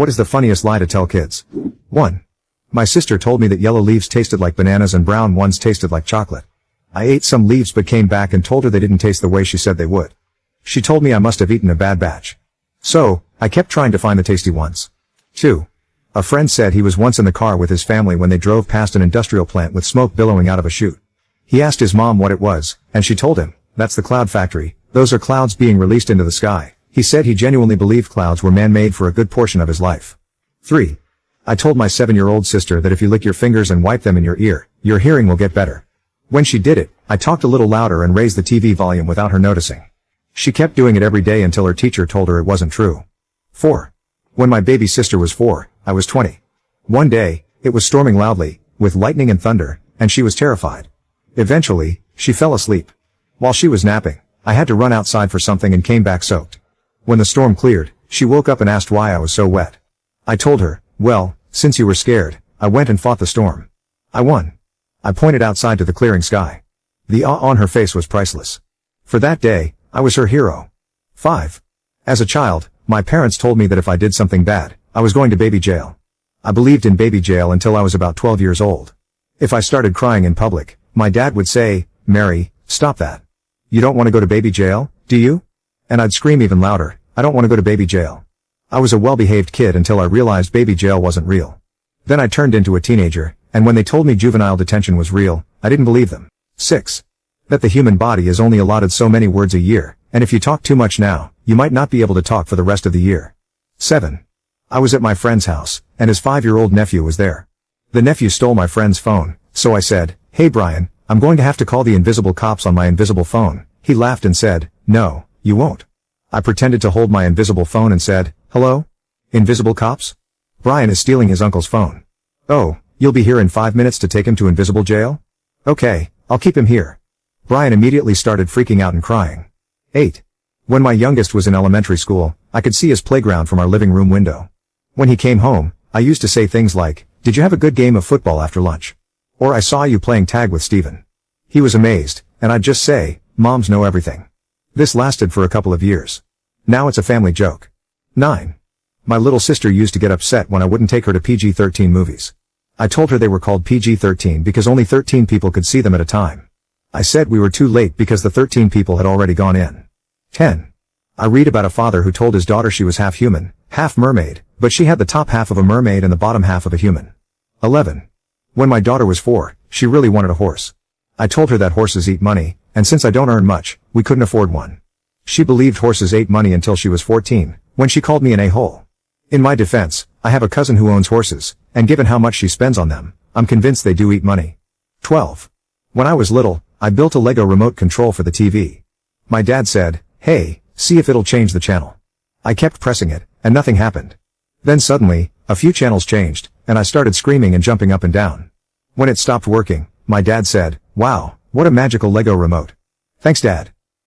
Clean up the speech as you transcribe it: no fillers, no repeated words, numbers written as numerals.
What is the funniest lie to tell kids? 1. My sister told me that yellow leaves tasted like bananas and brown ones tasted like chocolate. I ate some leaves but came back and told her they didn't taste the way she said they would. She told me I must have eaten a bad batch. So, I kept trying to find the tasty ones. 2. A friend said he was once in the car with his family when they drove past an industrial plant with smoke billowing out of a chute. He asked his mom what it was, and she told him, "That's the cloud factory, those are clouds being released into the sky." He said he genuinely believed clouds were man-made for a good portion of his life. 3. I told my 7-year-old sister that if you lick your fingers and wipe them in your ear, your hearing will get better. When she did it, I talked a little louder and raised the TV volume without her noticing. She kept doing it every day until her teacher told her it wasn't true. 4. When my baby sister was 4, I was 20. One day, it was storming loudly, with lightning and thunder, and she was terrified. Eventually, she fell asleep. While she was napping, I had to run outside for something and came back soaked. When the storm cleared, she woke up and asked why I was so wet. I told her, "Well, since you were scared, I went and fought the storm. I won." I pointed outside to the clearing sky. The awe on her face was priceless. For that day, I was her hero. 5. As a child, my parents told me that if I did something bad, I was going to baby jail. I believed in baby jail until I was about 12 years old. If I started crying in public, my dad would say, "Mary, stop that. You don't want to go to baby jail, do you?" And I'd scream even louder, "I don't want to go to baby jail." I was a well-behaved kid until I realized baby jail wasn't real. Then I turned into a teenager, and when they told me juvenile detention was real, I didn't believe them. 6. That the human body is only allotted so many words a year, and if you talk too much now, you might not be able to talk for the rest of the year. 7. I was at my friend's house, and his 5-year-old nephew was there. The nephew stole my friend's phone, so I said, "Hey Brian, I'm going to have to call the invisible cops on my invisible phone." He laughed and said, "No, you won't." I pretended to hold my invisible phone and said, "Hello? Invisible cops? Brian is stealing his uncle's phone." "Oh, you'll be here in 5 minutes to take him to invisible jail?" "Okay, I'll keep him here." Brian immediately started freaking out and crying. 8. When my youngest was in elementary school, I could see his playground from our living room window. When he came home, I used to say things like, "Did you have a good game of football after lunch?" Or, "I saw you playing tag with Steven." He was amazed, and I'd just say, "Moms know everything." This lasted for a couple of years. Now it's a family joke. 9. My little sister used to get upset when I wouldn't take her to PG-13 movies. I told her they were called PG-13 because only 13 people could see them at a time. I said we were too late because the 13 people had already gone in. 10. I read about a father who told his daughter she was half human, half mermaid, but she had the top half of a mermaid and the bottom half of a human. 11. When my daughter was 4, she really wanted a horse. I told her that horses eat money, and since I don't earn much, we couldn't afford one. She believed horses ate money until she was 14, when she called me an a-hole. In my defense, I have a cousin who owns horses, and given how much she spends on them, I'm convinced they do eat money. 12. When I was little, I built a Lego remote control for the TV. My dad said, "Hey, see if it'll change the channel." I kept pressing it, and nothing happened. Then suddenly, a few channels changed, and I started screaming and jumping up and down. When it stopped working, my dad said, "Wow, what a magical Lego remote." Thanks, Dad.